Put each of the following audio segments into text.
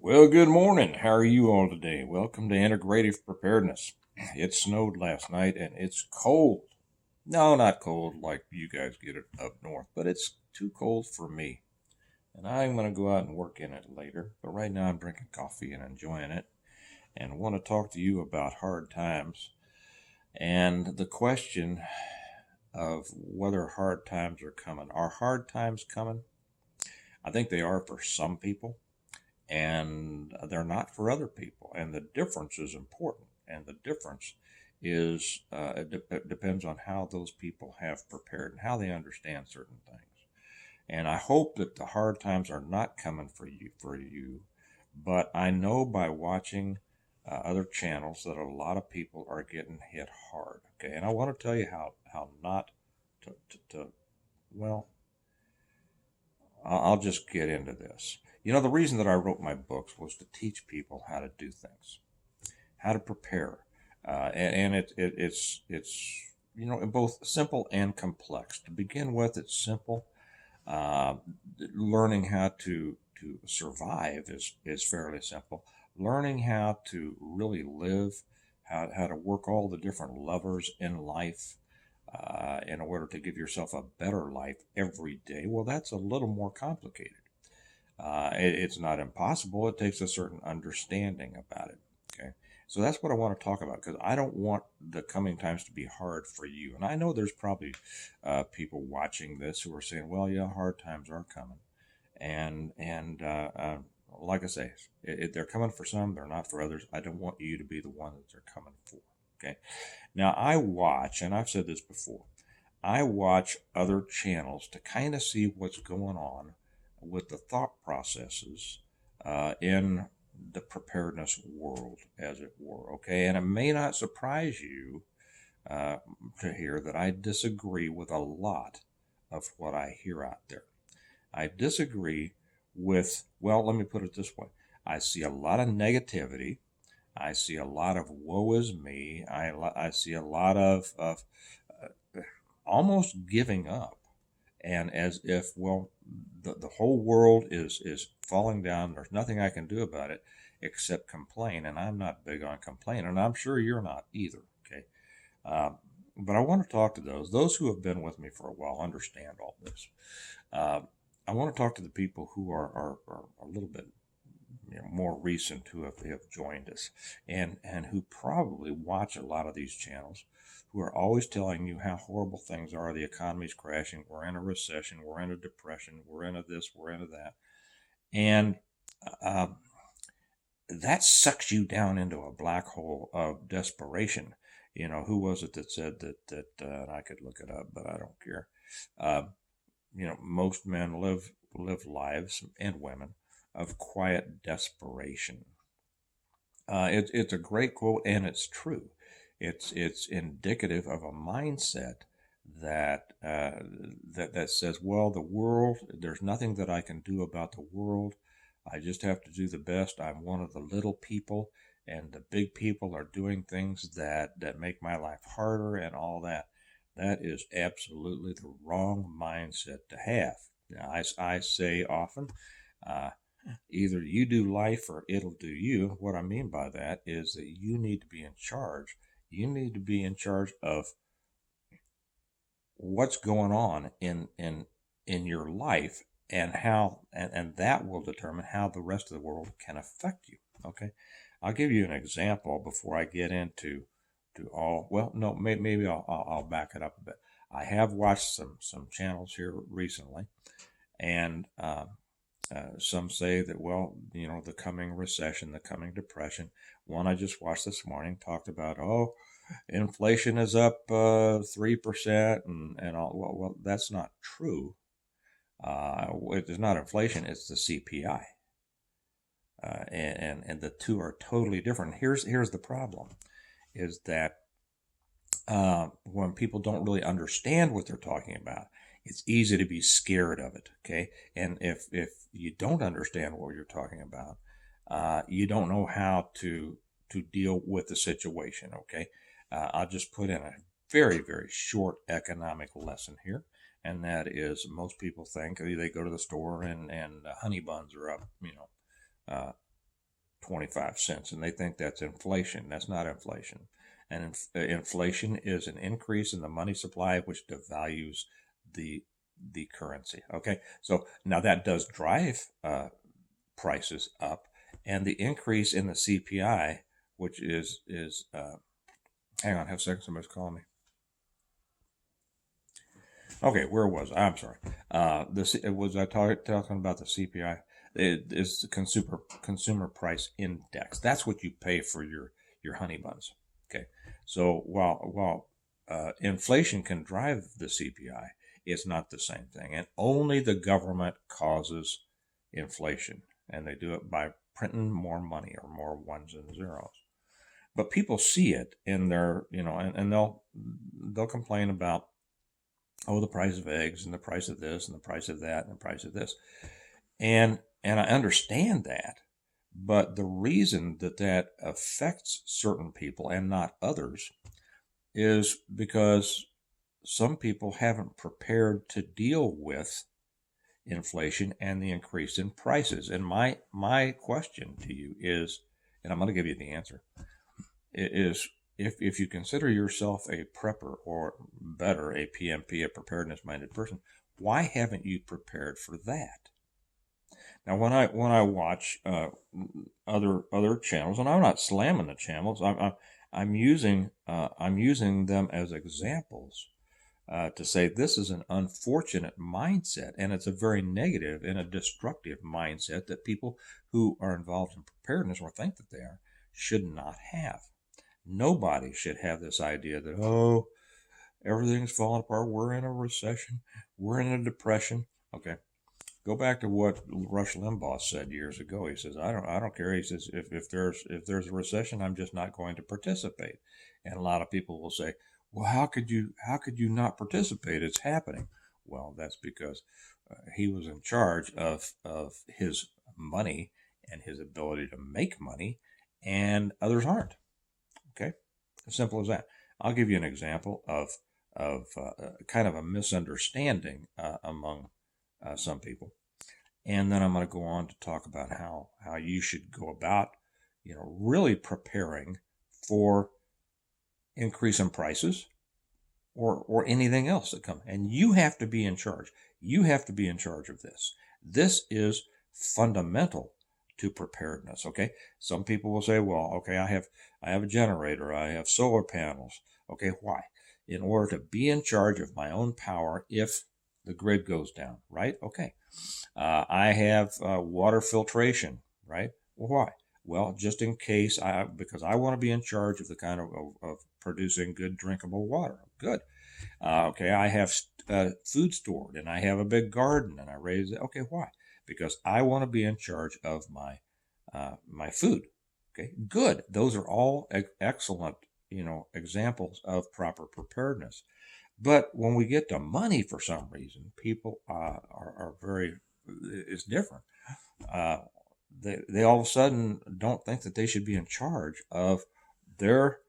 Well, good morning. How are you all today? Welcome to Integrative Preparedness. It snowed last night and it's cold. No, not cold like you guys get it up north, but it's too cold for me. And I'm going to go out and work in it later. But right now I'm drinking coffee and enjoying it and want to talk to you about hard times and the question of whether hard times are coming. Are hard times coming? I think they are for some people, and they're not for other people. And the difference is important. And the difference is it depends on how those people have prepared and how they understand certain things. And I hope that the hard times are not coming for you. But I know by watching other channels that a lot of people are getting hit hard. Okay, and I want to tell you how not to well, I'll just get into this. The reason that I wrote my books was to teach people how to do things, how to prepare, and it's both simple and complex. To begin with, it's simple. Uh, Learning how to survive is fairly simple. Learning how to really live, how to work all the different levers in life in order to give yourself a better life every day, well, that's a little more complicated. It's not impossible. It takes a certain understanding about it. Okay. So that's what I want to talk about because I don't want the coming times to be hard for you. And I know there's probably people watching this who are saying, well, yeah, hard times are coming. And like I say, they're coming for some, they're not for others. I don't want you to be the one that they're coming for. Okay. Now, I watch, and I've said this before, I watch other channels to kind of see what's going on with the thought processes in the preparedness world, as it were. Okay, and it may not surprise you uh, to hear that I disagree with a lot of what I hear out there. I disagree with, well, let me put it this way. I see a lot of negativity. I see a lot of woe is me. I see a lot of almost giving up, and as if, well, the whole world is falling down. There's nothing I can do about it except complain, and I'm not big on complaining, and I'm sure you're not either. Okay, but I want to talk to those who have been with me for a while, understand all this. Uh, I want to talk to the people who are a little bit more recent, who have joined us, and who probably watch a lot of these channels, who are always telling you how horrible things are. The economy's crashing. We're in a recession. We're in a depression. We're into this. We're into that. And uh, that sucks you down into a black hole of desperation. Who was it that said that? And I could look it up, but I don't care. Uh, most men live lives, and women, of quiet desperation. It's a great quote, and it's true. It's indicative of a mindset that says, well, the world, there's nothing that I can do about the world. I just have to do the best. I'm one of the little people, and the big people are doing things that make my life harder and all that. That is absolutely the wrong mindset to have. Now, I say often, uh, either you do life or it'll do you. What I mean by that is that you need to be in charge. You need to be in charge of what's going on in your life, and how, and that will determine how the rest of the world can affect you. Okay, I'll give you an example before I get into to all. Well, no, maybe I'll back it up a bit. I have watched some channels here recently, and some say that, well, the coming recession, the coming depression. One I just watched this morning talked about, oh, inflation is up 3%, and all. Well, that's not true. It's not inflation; it's the CPI, and the two are totally different. Here's the problem: is that when people don't really understand what they're talking about, it's easy to be scared of it. Okay, and if you don't understand what you're talking about, you don't know how to deal with the situation. Okay, I'll just put in a very very short economic lesson here, and that is, most people think they go to the store and honey buns are up, 25 cents, and they think that's inflation. That's not inflation. And inflation is an increase in the money supply, which devalues the currency. Okay, so now that does drive prices up, and the increase in the CPI, which is hang on, have a second. Somebody's calling me. Okay, where was I? I'm sorry. Was I talking about the CPI? It is the consumer price index. That's what you pay for your honey buns. Okay, so while inflation can drive the CPI, it's not the same thing, and only the government causes inflation, and they do it by printing more money or more ones and zeros. But people see it in their, and they'll complain about, oh, the price of eggs and the price of this and the price of that and the price of this. And I understand that, but the reason that affects certain people and not others is because some people haven't prepared to deal with inflation and the increase in prices. And my question to you is, and I'm going to give you the answer, is if you consider yourself a prepper, or better, a PMP, a preparedness-minded person, why haven't you prepared for that? Now, when I watch other channels, and I'm not slamming the channels, I'm using them as examples to say this is an unfortunate mindset, and it's a very negative and a destructive mindset that people who are involved in preparedness, or think that they are, should not have. Nobody should have this idea that, oh, everything's falling apart, we're in a recession, we're in a depression. Okay, go back to what Rush Limbaugh said years ago. He says, I don't care. He says, if there's a recession, I'm just not going to participate. And a lot of people will say, well, how could you not participate? It's happening. Well, that's because he was in charge of his money and his ability to make money, and others aren't. Okay, as simple as that. I'll give you an example of kind of a misunderstanding among some people, and then I'm going to go on to talk about how you should go about, really preparing for increase in prices or anything else that comes. And you have to be in charge. You have to be in charge of this. This is fundamental to preparedness. Okay, some people will say, well, okay, I have a generator, I have solar panels. Okay, why? In order to be in charge of my own power if the grid goes down, right? Okay. I have water filtration, right? Well, why? Well, just in case, because I want to be in charge of the kind of producing good drinkable water. Good. Okay, I have food stored, and I have a big garden, and I raise it. Okay, why? Because I want to be in charge of my my food. Okay, good. Those are all excellent, examples of proper preparedness. But when we get to money, for some reason, people are very, it's different. They all of a sudden don't think that they should be in charge of their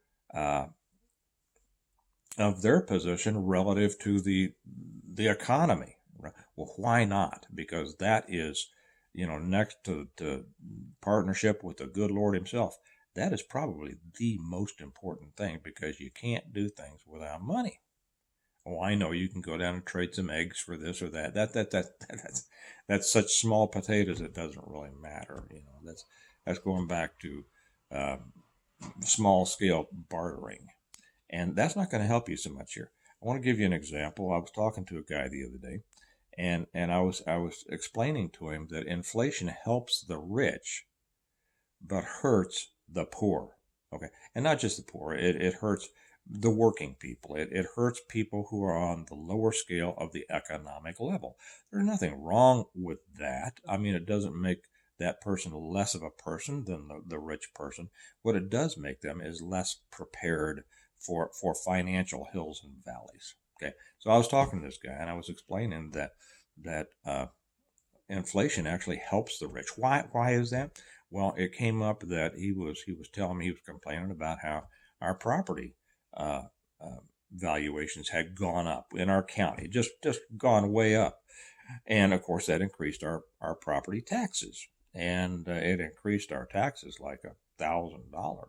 position relative to the economy. Well, why not? Because that is, next to partnership with the good Lord himself, that is probably the most important thing, because you can't do things without money. Oh, I know you can go down and trade some eggs for this or that. That's such small potatoes, it doesn't really matter. That's going back to small scale bartering, and that's not going to help you so much here. I want to give you an example. I was talking to a guy the other day, and I was explaining to him that inflation helps the rich, but hurts the poor. Okay, and not just the poor. It hurts the working people. It hurts people who are on the lower scale of the economic level. There's nothing wrong with that. I mean, it doesn't make that person less of a person than the rich person. What it does make them is less prepared for financial hills and valleys. Okay, so I was talking to this guy, and I was explaining that inflation actually helps the rich. Why is that? Well, it came up that he was telling me, he was complaining about how our property valuations had gone up in our county, just gone way up, and of course that increased our property taxes. and it increased our taxes like $1,000.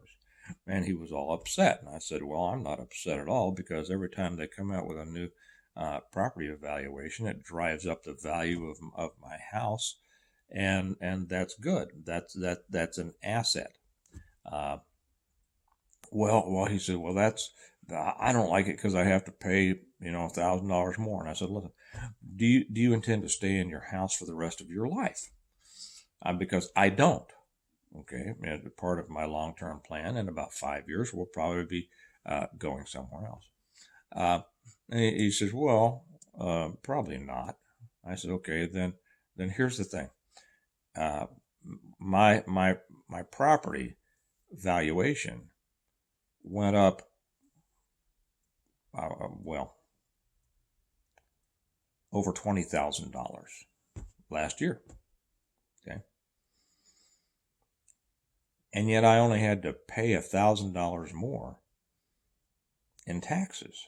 And he was all upset. And I said, well, I'm not upset at all, because every time they come out with a new property evaluation, it drives up the value of my house, and that's good. That's an asset. Uh, well, he said, well, I don't like it because I have to pay $1,000 more. And I said, listen, do you intend to stay in your house for the rest of your life? Because I don't. Okay, and part of my long-term plan in about 5 years will probably be going somewhere else. And he says, well, probably not. I said, okay, then here's the thing. My property valuation went up, well, over $20,000 last year. Okay. And yet I only had to pay $1,000 more in taxes.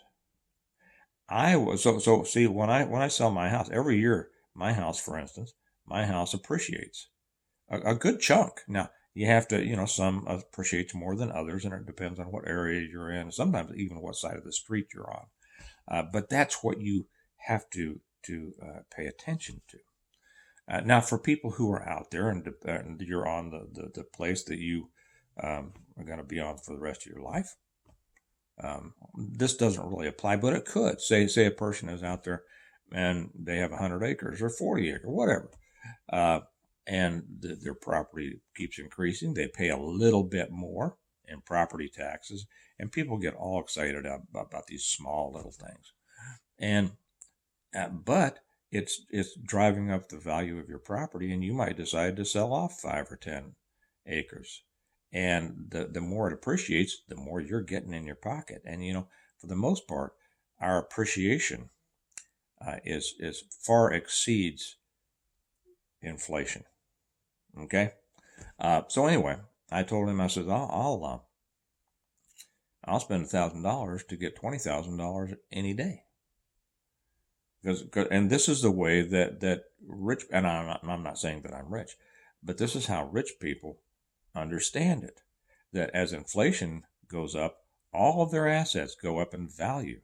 So see, when I sell my house every year, my house, for instance, my house appreciates a good chunk. Now you have to, some appreciates more than others, and it depends on what area you're in, sometimes even what side of the street you're on. But that's what you have to pay attention to. Now, for people who are out there and you're on the place that you are going to be on for the rest of your life, this doesn't really apply, but it could. Say a person is out there and they have 100 acres or 40 acres, whatever, and their property keeps increasing. They pay a little bit more in property taxes, and people get all excited about these small little things, and but it's driving up the value of your property, and you might decide to sell off 5 or 10 acres. And the more it appreciates, the more you're getting in your pocket. And for the most part, our appreciation is far exceeds inflation. Okay. So anyway, I told him, I said, I'll spend $1,000 to get $20,000 any day. And this is the way that rich, and I'm not saying that I'm rich, but this is how rich people understand it, that as inflation goes up, all of their assets go up in value.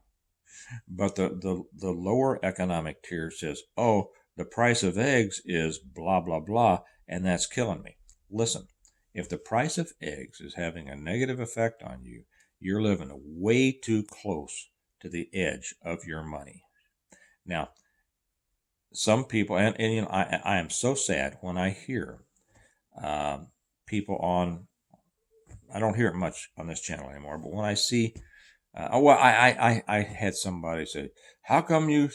But the lower economic tier says, oh, the price of eggs is blah, blah, blah, and that's killing me. Listen, if the price of eggs is having a negative effect on you, you're living way too close to the edge of your money. Now, some people, and I am so sad when I hear people on, I don't hear it much on this channel anymore, but when I see, I had somebody say, how come you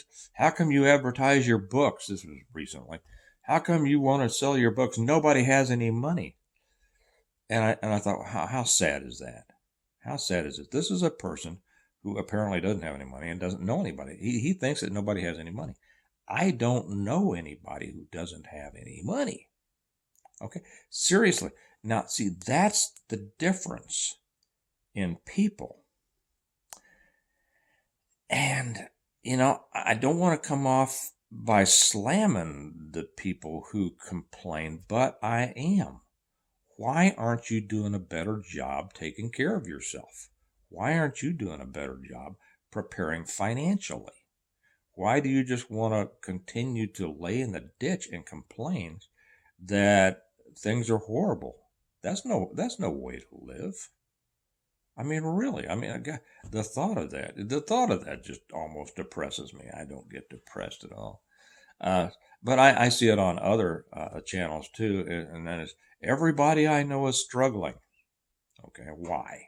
advertise your books? This was recently. How come you want to sell your books? Nobody has any money. And I thought, how sad is that? How sad is it? This is a person who apparently doesn't have any money and doesn't know anybody. He thinks that nobody has any money. I don't know anybody who doesn't have any money. Okay, seriously. Now, see, that's the difference in people. And, I don't want to come off by slamming the people who complain, but I am. Why aren't you doing a better job taking care of yourself? Why aren't you doing a better job preparing financially? Why do you just want to continue to lay in the ditch and complain that things are horrible? That's no way to live. I mean, really. I mean, the thought of that just almost depresses me. I don't get depressed at all. But I see it on other channels too, and that is, everybody I know is struggling. Okay, why?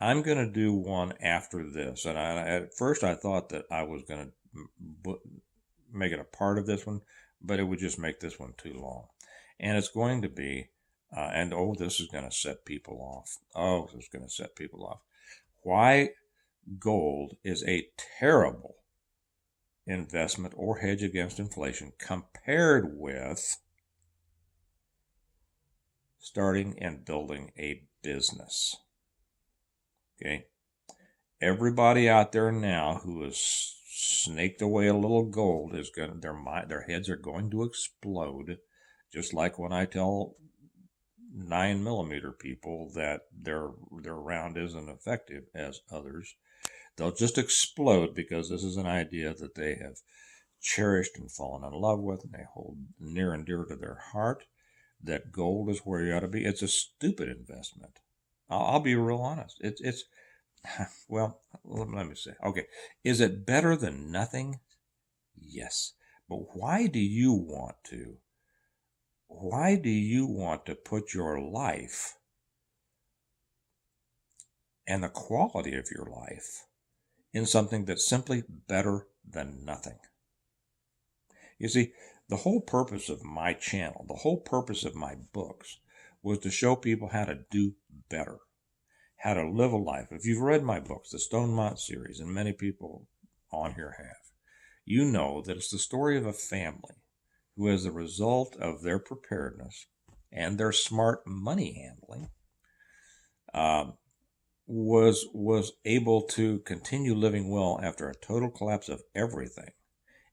I'm going to do one after this, and at first I thought that I was going to make it a part of this one, but it would just make this one too long. And it's going to be, this is going to set people off. Oh, this is going to set people off. Why gold is a terrible investment or hedge against inflation compared with starting and building a business. Okay. Everybody out there now who is snaked away a little gold is going to, their heads are going to explode, just like when I tell 9mm people that their round isn't effective as others. They'll just explode because this is an idea that they have cherished and fallen in love with, and they hold near and dear to their heart. That gold is where you ought to be. It's a stupid investment. I'll be real honest. It's well, let me say. Okay, is it better than nothing? Yes. But why do you want to? Why do you want to put your life and the quality of your life in something that's simply better than nothing? You see, the whole purpose of my channel, the whole purpose of my books, was to show people how to do better, how to live a life. If you've read my books, the Stonemont series, and many people on here have, you know that it's the story of a family who, as a result of their preparedness and their smart money handling, was able to continue living well after a total collapse of everything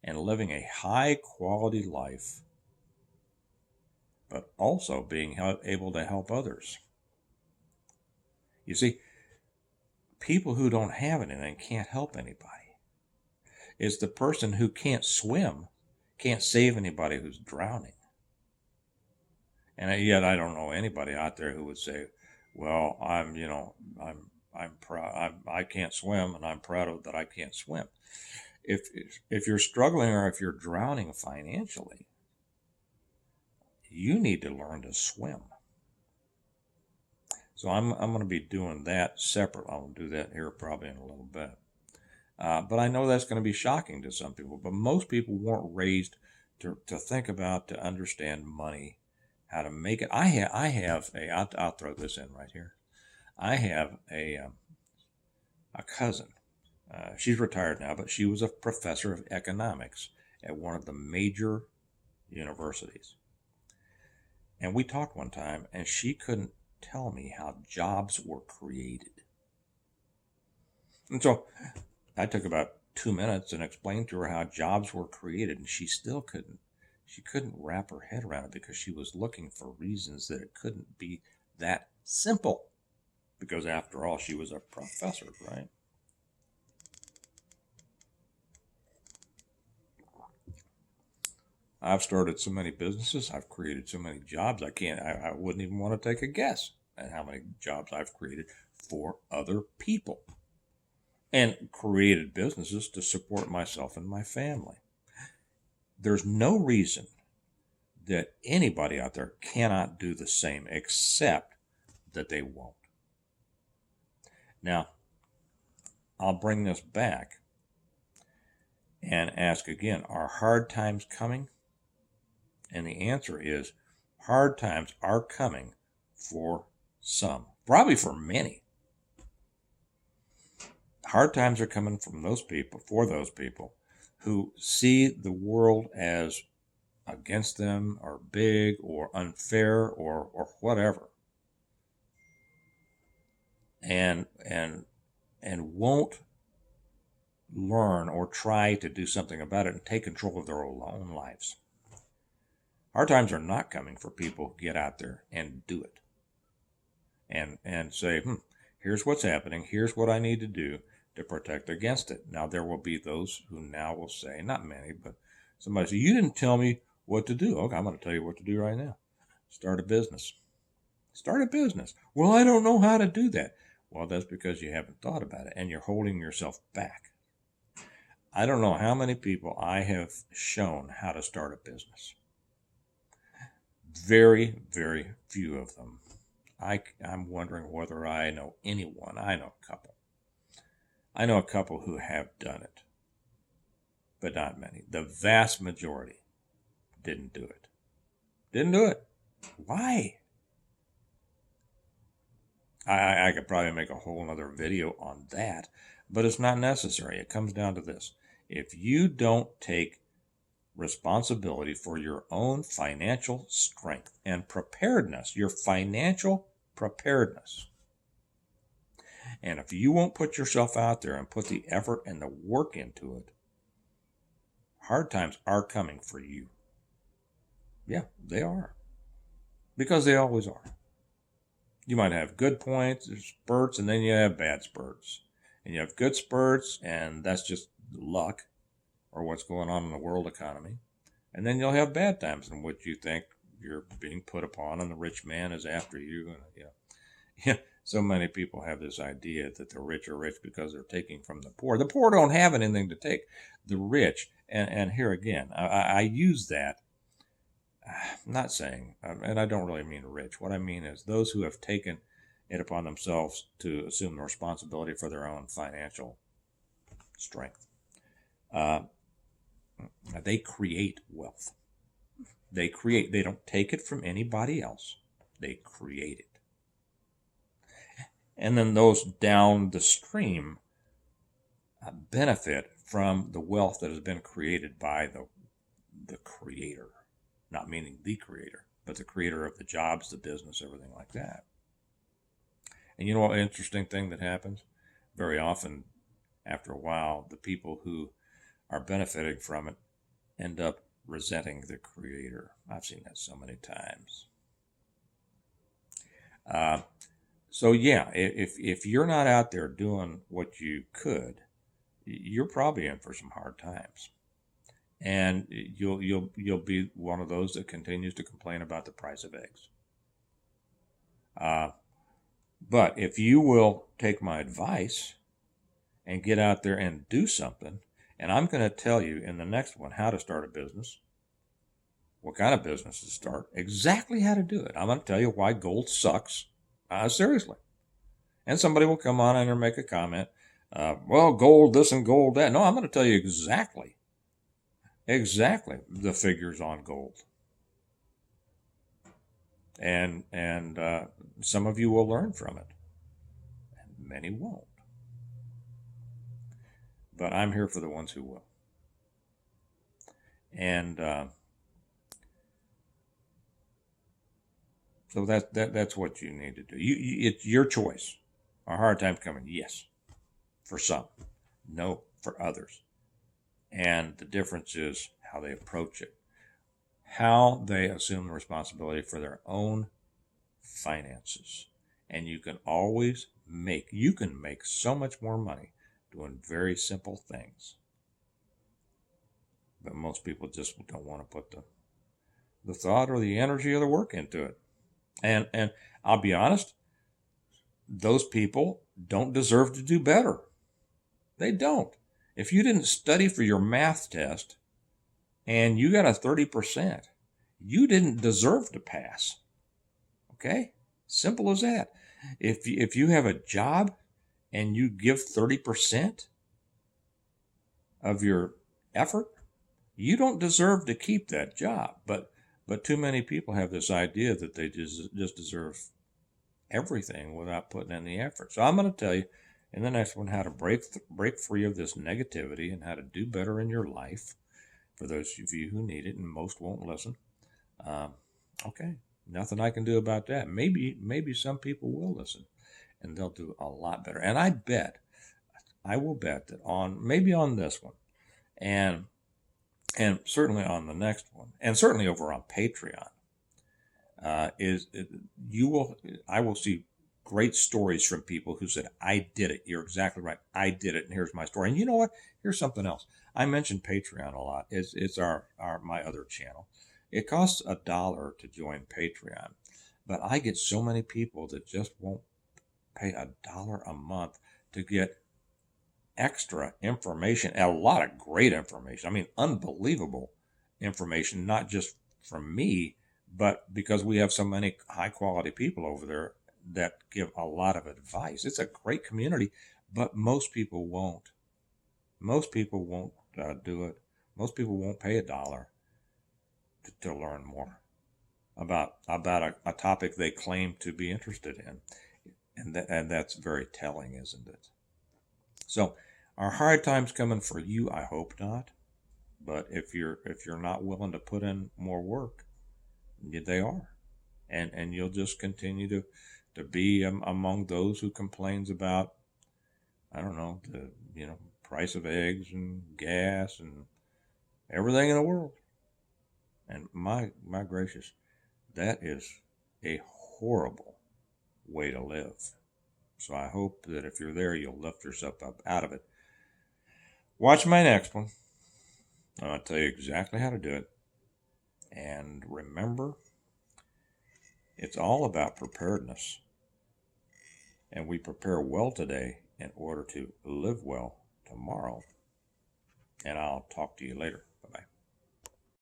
and living a high quality life, but also being able to help others. You see, people who don't have anything can't help anybody. It's the person who can't swim can't save anybody who's drowning. And yet I don't know anybody out there who would say, well, I'm proud. I can't swim, and I'm proud of that I can't swim. If you're struggling or if you're drowning financially, you need to learn to swim. So I'm going to be doing that separate. I'll do that here probably in a little bit. But I know that's going to be shocking to some people. But most people weren't raised to think about, to understand money, how to make it. I'll throw this in right here. I have a cousin. She's retired now, but she was a professor of economics at one of the major universities. And we talked one time, and she couldn't tell me how jobs were created. And so I took about 2 minutes and explained to her how jobs were created, and she still couldn't. She couldn't wrap her head around it because she was looking for reasons that it couldn't be that simple. Because after all, she was a professor, right? I've started so many businesses. I've created so many jobs. I wouldn't even want to take a guess at how many jobs I've created for other people, and created businesses to support myself and my family. There's no reason that anybody out there cannot do the same, except that they won't. Now, I'll bring this back and ask again, are hard times coming? And the answer is, hard times are coming for some, probably for many. Hard times are coming from those people, for those people who see the world as against them, or big, or unfair, or whatever, and won't learn or try to do something about it and take control of their own lives. Hard times are not coming for people who get out there and do it. And say, here's what's happening, here's what I need to do to protect against it. Now, there will be those who now will say, not many, but somebody say, you didn't tell me what to do. Okay, I'm going to tell you what to do right now. Start a business. Start a business. Well, I don't know how to do that. Well, that's because you haven't thought about it and you're holding yourself back. I don't know how many people I have shown how to start a business. Very, very few of them. I'm wondering whether I know anyone. I know a couple. I know a couple who have done it, but not many. The vast majority didn't do it. Didn't do it. Why? I could probably make a whole other video on that, but it's not necessary. It comes down to this. If you don't take responsibility for your own financial strength and preparedness, your financial preparedness, and if you won't put yourself out there and put the effort and the work into it, hard times are coming for you. Yeah, they are. Because they always are. You might have good points, spurts, and then you have bad spurts. And you have good spurts, and that's just luck or what's going on in the world economy. And then you'll have bad times in which you think you're being put upon and the rich man is after you. And, yeah, so many people have this idea that the rich are rich because they're taking from the poor. The poor don't have anything to take. The rich, and here again, I use that, I'm not saying, and I don't really mean rich. What I mean is those who have taken it upon themselves to assume the responsibility for their own financial strength. They create wealth. They don't take it from anybody else. They create it. And then those down the stream benefit from the wealth that has been created by the creator. Not meaning the creator, but the creator of the jobs, the business, everything like that. And you know what interesting thing that happens? Very often, after a while, the people who are benefiting from it end up resenting the creator. I've seen that so many times. So yeah, if you're not out there doing what you could, you're probably in for some hard times. And you'll be one of those that continues to complain about the price of eggs. But if you will take my advice and get out there and do something, and I'm going to tell you in the next one how to start a business, what kind of business to start, exactly how to do it. I'm going to tell you why gold sucks. Seriously. And somebody will come on and make a comment, well, gold this and gold that. No, I'm going to tell you exactly the figures on gold. And some of you will learn from it, and many won't. But I'm here for the ones who will. And so that's what you need to do. It's your choice. Are hard times coming? Yes, for some. No, for others. And the difference is how they approach it, how they assume the responsibility for their own finances. And you can make so much more money doing very simple things. But most people just don't want to put the thought or the energy or the work into it. And I'll be honest, those people don't deserve to do better. They don't. If you didn't study for your math test and you got a 30%, you didn't deserve to pass. Okay? Simple as that. If you have a job and you give 30% of your effort, you don't deserve to keep that job. But too many people have this idea that they just deserve everything without putting in the effort. So I'm going to tell you in the next one how to break free of this negativity and how to do better in your life for those of you who need it, and most won't listen. Okay, nothing I can do about that. Maybe some people will listen and they'll do a lot better. And I will bet that maybe on this one and certainly on the next one, and certainly over on Patreon, I will see great stories from people who said, I did it. You're exactly right. I did it. And here's my story. And you know what? Here's something else. I mentioned Patreon a lot. It's my other channel. It costs $1 to join Patreon, but I get so many people that just won't pay $1 a month to get extra information, and a lot of great information. I mean, unbelievable information, not just from me, but because we have so many high quality people over there that give a lot of advice. It's a great community, but most people won't. Most people won't do it. Most people won't pay $1 to learn more about a topic they claim to be interested in, and that's very telling, isn't it? So, are hard times coming for you? I hope not. But if you're not willing to put in more work, they are, and you'll just continue to be among those who complains about, I don't know, the price of eggs and gas and everything in the world. And my gracious, that is a horrible way to live. So I hope that if you're there, you'll lift yourself up out of it. Watch my next one. I'll tell you exactly how to do it. And remember, it's all about preparedness. And we prepare well today in order to live well tomorrow. And I'll talk to you later.